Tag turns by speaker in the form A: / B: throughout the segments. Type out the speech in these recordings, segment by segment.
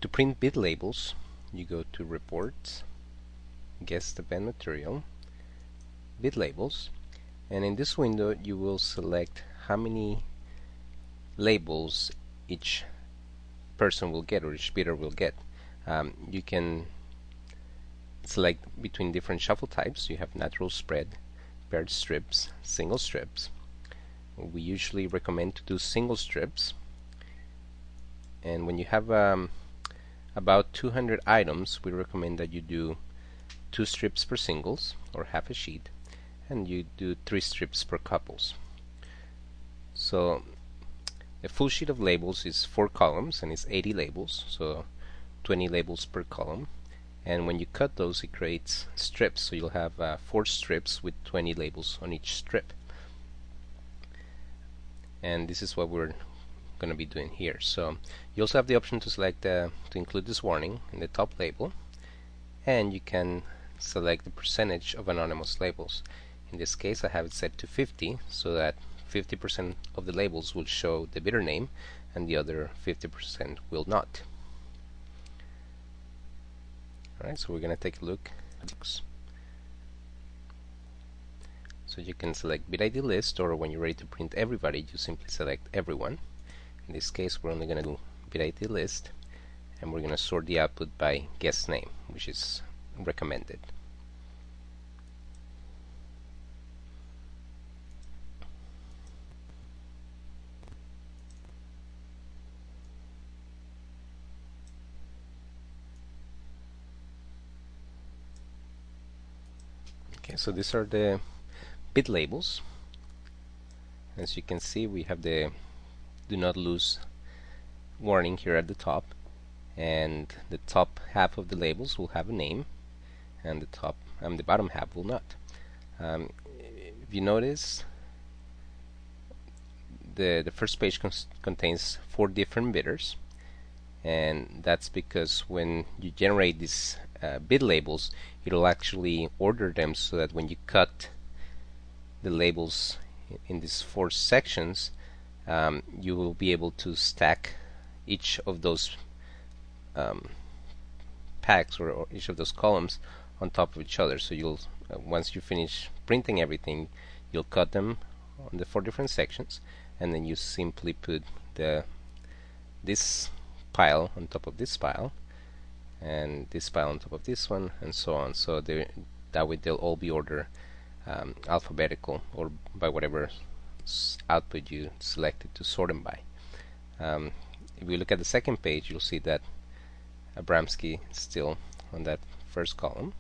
A: To print bit labels, you go to Reports, Guest Event Material, Bit Labels, and in this window you will select how many labels each person will get, or each bidder will get. You can select between different shuffle types. You have natural spread, paired strips, single strips. We usually recommend to do single strips, and when you have about 200 items, we recommend that you do 2 strips per singles, or half a sheet, and you do 3 strips per couples. So a full sheet of labels is 4 columns and it's 80 labels, so 20 labels per column. And when you cut those, it creates strips, so you'll have 4 strips with 20 labels on each strip. And this is what we're going to be doing here. So you also have the option to select to include this warning in the top label, and you can select the percentage of anonymous labels. In this case I have it set to 50, so that 50% of the labels will show the bidder name and the other 50% will not. Alright, so we're going to take a look at this. So you can select bid ID list, or when you're ready to print everybody, you simply select everyone. In this case we're only going to do bid ID list, and we're going to sort the output by guest name, which is recommended. Okay, so these are the bid labels. As you can see, we have the do not lose warning here at the top, and the top half of the labels will have a name, and the bottom half will not. If you notice, the first page contains 4 different bidders, and that's because when you generate these bid labels, it'll actually order them so that when you cut the labels in these 4 sections, you will be able to stack each of those packs, or each of those columns on top of each other. So you'll once you finish printing everything, you'll cut them on the 4 different sections, and then you simply put this pile on top of this pile, and this pile on top of this one, and so on. So that way they'll all be ordered alphabetical, or by whatever output you selected to sort them by. If we look at the second page, you'll see that Abramski is still on that first column.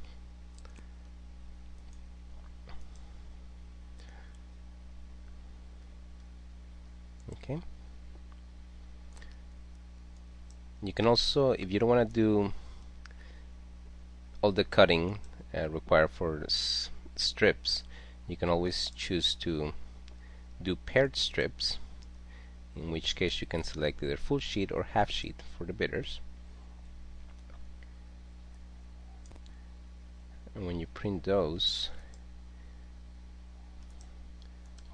A: Okay. You can also, if you don't want to do all the cutting required for strips, you can always choose to do paired strips, in which case you can select either full sheet or half sheet for the bidders. And when you print those,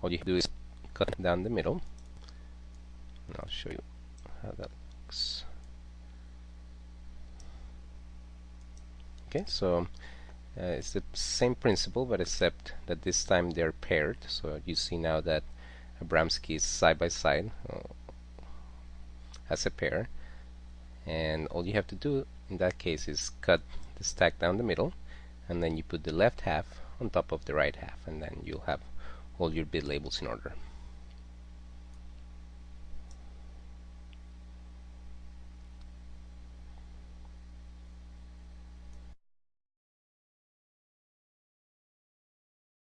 A: all you do is cut down the middle, and I'll show you how that looks. Okay, so it's the same principle, but except that this time they're paired. So you see now that Abramski is side by side as a pair, and all you have to do in that case is cut the stack down the middle, and then you put the left half on top of the right half, and then you'll have all your bid labels in order.